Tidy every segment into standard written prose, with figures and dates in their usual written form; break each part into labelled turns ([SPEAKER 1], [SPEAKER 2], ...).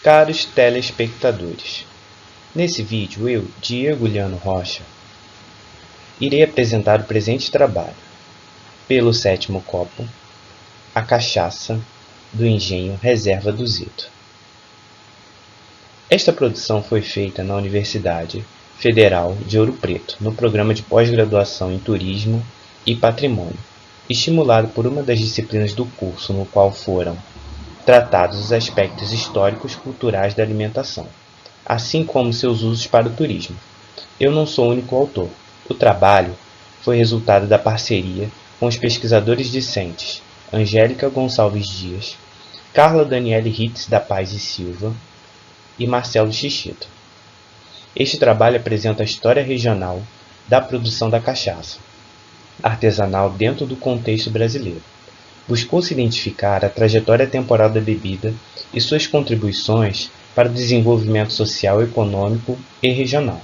[SPEAKER 1] Caros telespectadores, nesse vídeo eu, Diego Liano Rocha, irei apresentar o presente trabalho, pelo 7º copo, A Cachaça do Engenho Reserva do Zito. Esta produção foi feita na Universidade Federal de Ouro Preto, no programa de pós-graduação em Turismo e Patrimônio, estimulado por uma das disciplinas do curso no qual foram tratados os aspectos históricos culturais da alimentação, assim como seus usos para o turismo. Eu não sou o único autor. O trabalho foi resultado da parceria com os pesquisadores discentes Angélica Gonçalves Dias, Carla Daniele Ritz da Paz e Silva e Marcelo Xixito. Este trabalho apresenta a história regional da produção da cachaça artesanal dentro do contexto brasileiro. Buscou-se identificar a trajetória temporal da bebida e suas contribuições para o desenvolvimento social, econômico e regional.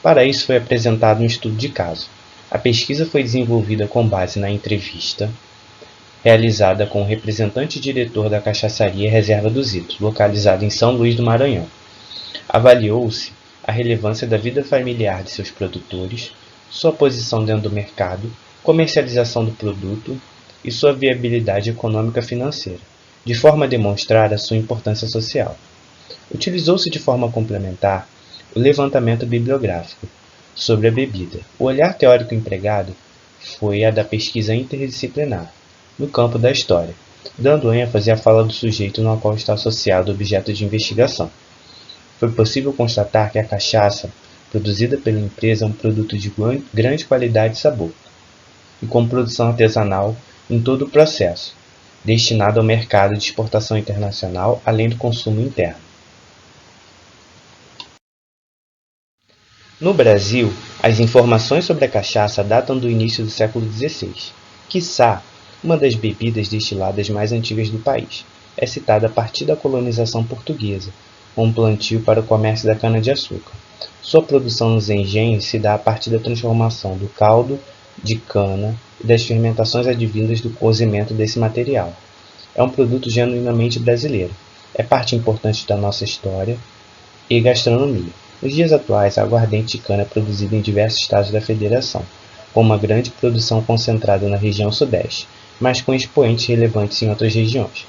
[SPEAKER 1] Para isso foi apresentado um estudo de caso. A pesquisa foi desenvolvida com base na entrevista realizada com o representante diretor da Cachaçaria Reserva do Zito, localizada em São Luís do Maranhão. Avaliou-se a relevância da vida familiar de seus produtores, sua posição dentro do mercado, comercialização do produto e sua viabilidade econômica financeira, de forma a demonstrar a sua importância social. Utilizou-se de forma complementar o levantamento bibliográfico sobre a bebida. O olhar teórico empregado foi a da pesquisa interdisciplinar, no campo da história, dando ênfase à fala do sujeito no qual está associado o objeto de investigação. Foi possível constatar que a cachaça produzida pela empresa é um produto de grande qualidade e sabor, e com produção artesanal em todo o processo, destinado ao mercado de exportação internacional, além do consumo interno. No Brasil, as informações sobre a cachaça datam do início do século XVI. Quiçá, uma das bebidas destiladas mais antigas do país. É citada a partir da colonização portuguesa, com um plantio para o comércio da cana-de-açúcar. Sua produção nos engenhos se dá a partir da transformação do caldo de cana e das fermentações advindas do cozimento desse material. É um produto genuinamente brasileiro. É parte importante da nossa história e gastronomia. Nos dias atuais, a aguardente de cana é produzida em diversos estados da federação, com uma grande produção concentrada na região sudeste, mas com expoentes relevantes em outras regiões.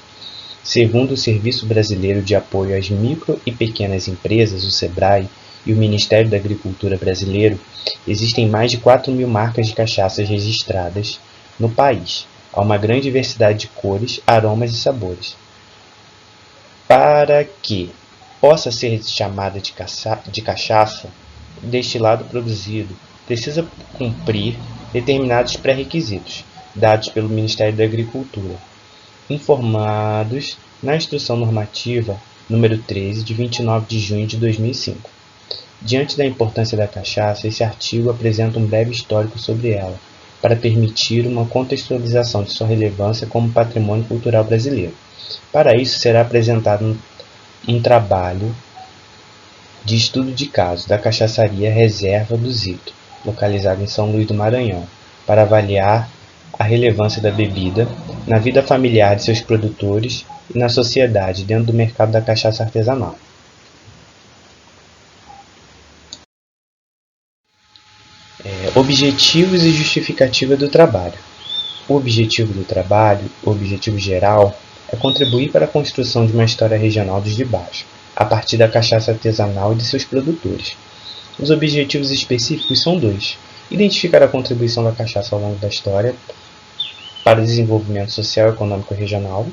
[SPEAKER 1] Segundo o Serviço Brasileiro de Apoio às Micro e Pequenas Empresas, o SEBRAE, e o Ministério da Agricultura brasileiro, existem mais de 4.000 marcas de cachaças registradas no país. Há uma grande diversidade de cores, aromas e sabores. Para que possa ser chamada de cachaça, o destilado produzido precisa cumprir determinados pré-requisitos, dados pelo Ministério da Agricultura, informados na Instrução Normativa número 13, de 29 de junho de 2005. Diante da importância da cachaça, esse artigo apresenta um breve histórico sobre ela, para permitir uma contextualização de sua relevância como patrimônio cultural brasileiro. Para isso, será apresentado um trabalho de estudo de caso da Cachaçaria Reserva do Zito, localizada em São Luís do Maranhão, para avaliar a relevância da bebida na vida familiar de seus produtores e na sociedade dentro do mercado da cachaça artesanal. Objetivos e justificativa do trabalho. O objetivo do trabalho, o objetivo geral, é contribuir para a construção de uma história regional dos de baixo, a partir da cachaça artesanal e de seus produtores. Os objetivos específicos são dois: identificar a contribuição da cachaça ao longo da história para o desenvolvimento social e econômico regional,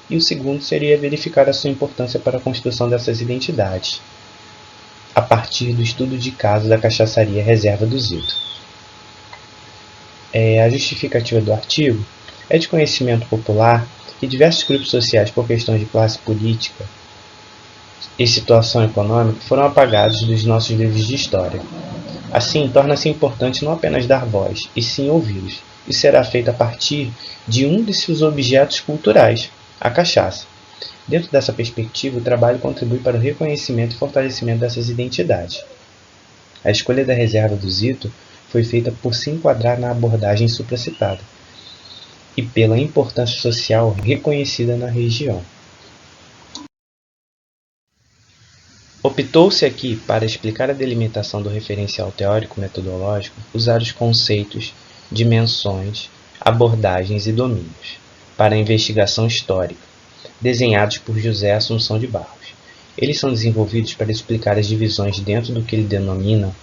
[SPEAKER 1] e o segundo seria verificar a sua importância para a construção dessas identidades, a partir do estudo de caso da Cachaçaria Reserva do Zito. A justificativa do artigo é de conhecimento popular que diversos grupos sociais, por questões de classe política e situação econômica, foram apagados dos nossos livros de história. Assim, torna-se importante não apenas dar voz, e sim ouvi-los. Isso será feito a partir de um de seus objetos culturais, a cachaça. Dentro dessa perspectiva, o trabalho contribui para o reconhecimento e fortalecimento dessas identidades. A escolha da Reserva do Zito foi feita por se enquadrar na abordagem supracitada e pela importância social reconhecida na região. Optou-se aqui, para explicar a delimitação do referencial teórico-metodológico, usar os conceitos, dimensões, abordagens e domínios, para a investigação histórica, desenhados por José Assunção de Barros. Eles são desenvolvidos para explicar as divisões dentro do que ele denomina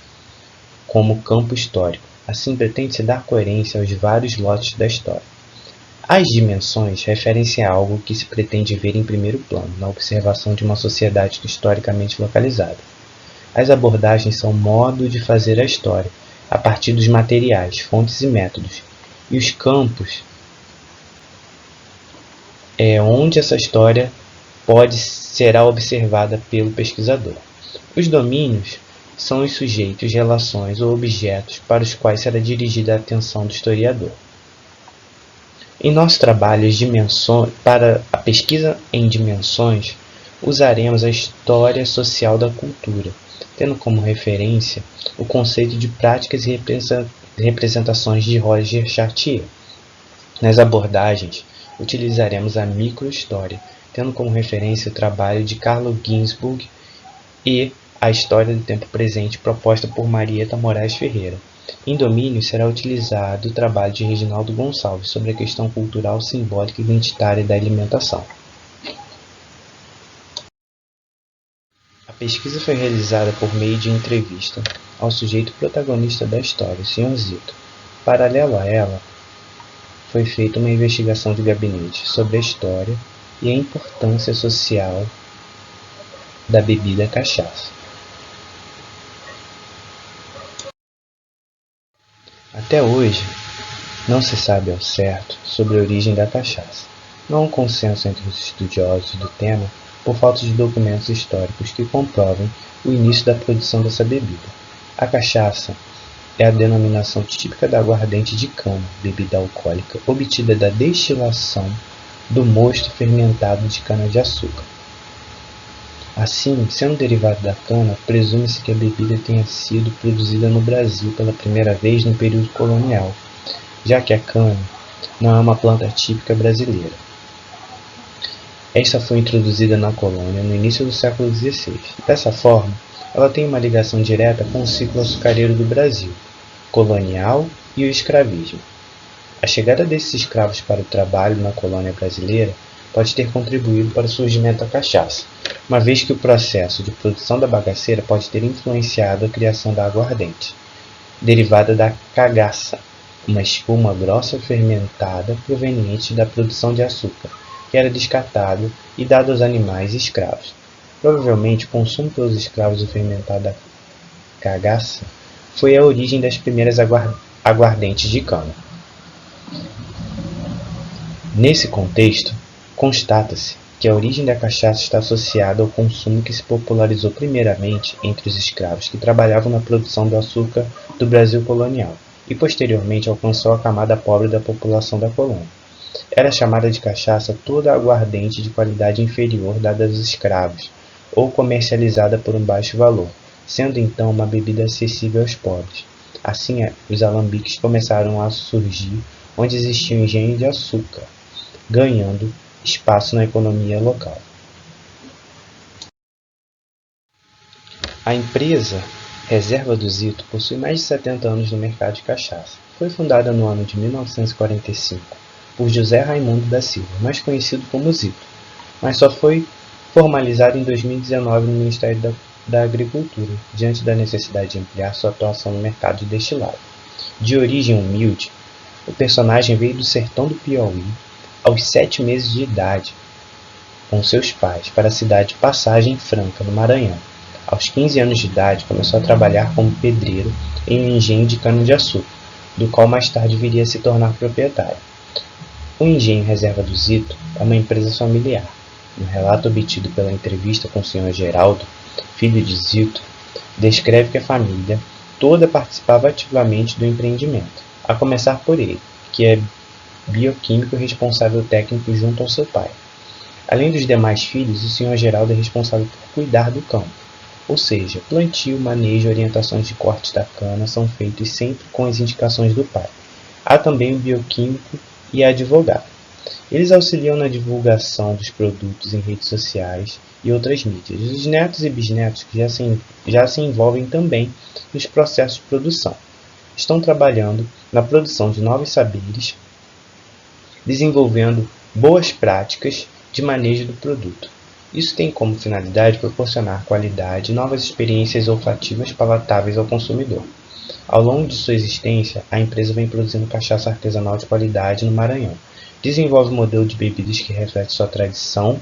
[SPEAKER 1] como campo histórico. Assim, pretende-se dar coerência aos vários lotes da história. As dimensões referem-se a algo que se pretende ver em primeiro plano, na observação de uma sociedade historicamente localizada. As abordagens são modo de fazer a história, a partir dos materiais, fontes e métodos. E os campos é onde essa história será observada pelo pesquisador. Os domínios são os sujeitos, relações ou objetos para os quais será dirigida a atenção do historiador. Em nosso trabalho para a pesquisa em dimensões, usaremos a história social da cultura, tendo como referência o conceito de práticas e representações de Roger Chartier. Nas abordagens, utilizaremos a microhistória, tendo como referência o trabalho de Carlo Ginzburg e a história do tempo presente proposta por Marieta Moraes Ferreira. Em domínio será utilizado o trabalho de Reginaldo Gonçalves sobre a questão cultural, simbólica e identitária da alimentação. A pesquisa foi realizada por meio de entrevista ao sujeito protagonista da história, o Sr. Zito. Paralelo a ela, foi feita uma investigação de gabinete sobre a história e a importância social da bebida cachaça. Até hoje, não se sabe ao certo sobre a origem da cachaça. Não há um consenso entre os estudiosos do tema por falta de documentos históricos que comprovem o início da produção dessa bebida. A cachaça é a denominação típica da aguardente de cana, bebida alcoólica obtida da destilação do mosto fermentado de cana-de-açúcar. Assim, sendo derivado da cana, presume-se que a bebida tenha sido produzida no Brasil pela primeira vez no período colonial, já que a cana não é uma planta típica brasileira. Esta foi introduzida na colônia no início do século XVI. Dessa forma, ela tem uma ligação direta com o ciclo açucareiro do Brasil, colonial e o escravismo. A chegada desses escravos para o trabalho na colônia brasileira pode ter contribuído para o surgimento da cachaça, uma vez que o processo de produção da bagaceira pode ter influenciado a criação da aguardente, derivada da cagaça, uma espuma grossa fermentada proveniente da produção de açúcar, que era descatado e dado aos animais e escravos. Provavelmente o consumo pelos escravos do fermentado da cagaça foi a origem das primeiras aguardentes de cana. Nesse contexto, constata-se que a origem da cachaça está associada ao consumo que se popularizou primeiramente entre os escravos que trabalhavam na produção do açúcar do Brasil colonial e posteriormente alcançou a camada pobre da população da colônia. Era chamada de cachaça toda a aguardente de qualidade inferior dada aos escravos ou comercializada por um baixo valor, sendo então uma bebida acessível aos pobres. Assim, os alambiques começaram a surgir onde existia um engenho de açúcar, ganhando espaço na economia local. A empresa Reserva do Zito possui mais de 70 anos no mercado de cachaça. Foi fundada no ano de 1945 por José Raimundo da Silva, mais conhecido como Zito, mas só foi formalizada em 2019 no Ministério da Agricultura, diante da necessidade de ampliar sua atuação no mercado de destilado. De origem humilde, o personagem veio do sertão do Piauí aos 7 meses de idade, com seus pais, para a cidade de Passagem Franca, no Maranhão. Aos 15 anos de idade, começou a trabalhar como pedreiro em um engenho de cana-de-açúcar, do qual mais tarde viria a se tornar proprietário. O engenho Reserva do Zito é uma empresa familiar. Um relato obtido pela entrevista com o Sr. Geraldo, filho de Zito, descreve que a família toda participava ativamente do empreendimento, a começar por ele, que é bioquímico e responsável técnico junto ao seu pai. Além dos demais filhos, o Sr. Geraldo é responsável por cuidar do campo, ou seja, plantio, manejo e orientações de corte da cana são feitos sempre com as indicações do pai. Há também o bioquímico e advogado. Eles auxiliam na divulgação dos produtos em redes sociais e outras mídias. Os netos e bisnetos que já se envolvem também nos processos de produção. Estão trabalhando na produção de novos saberes, desenvolvendo boas práticas de manejo do produto. Isso tem como finalidade proporcionar qualidade e novas experiências olfativas palatáveis ao consumidor. Ao longo de sua existência, a empresa vem produzindo cachaça artesanal de qualidade no Maranhão. Desenvolve um modelo de bebidas que reflete sua tradição,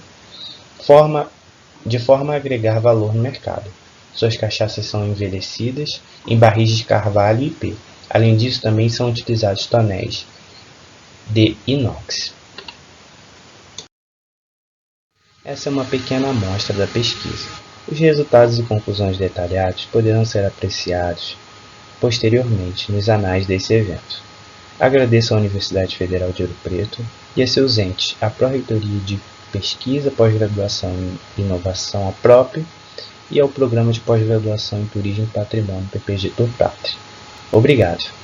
[SPEAKER 1] de forma a agregar valor no mercado. Suas cachaças são envelhecidas em barris de carvalho e ipê. Além disso, também são utilizados tonéis de inox. Essa é uma pequena amostra da pesquisa. Os resultados e conclusões detalhados poderão ser apreciados posteriormente nos anais desse evento. Agradeço à Universidade Federal de Ouro Preto e a seus entes, a Pró-Reitoria de Pesquisa, Pós-Graduação e Inovação, a PROP, e ao Programa de Pós-Graduação em Turismo e Patrimônio, PPG do Pátria. Obrigado.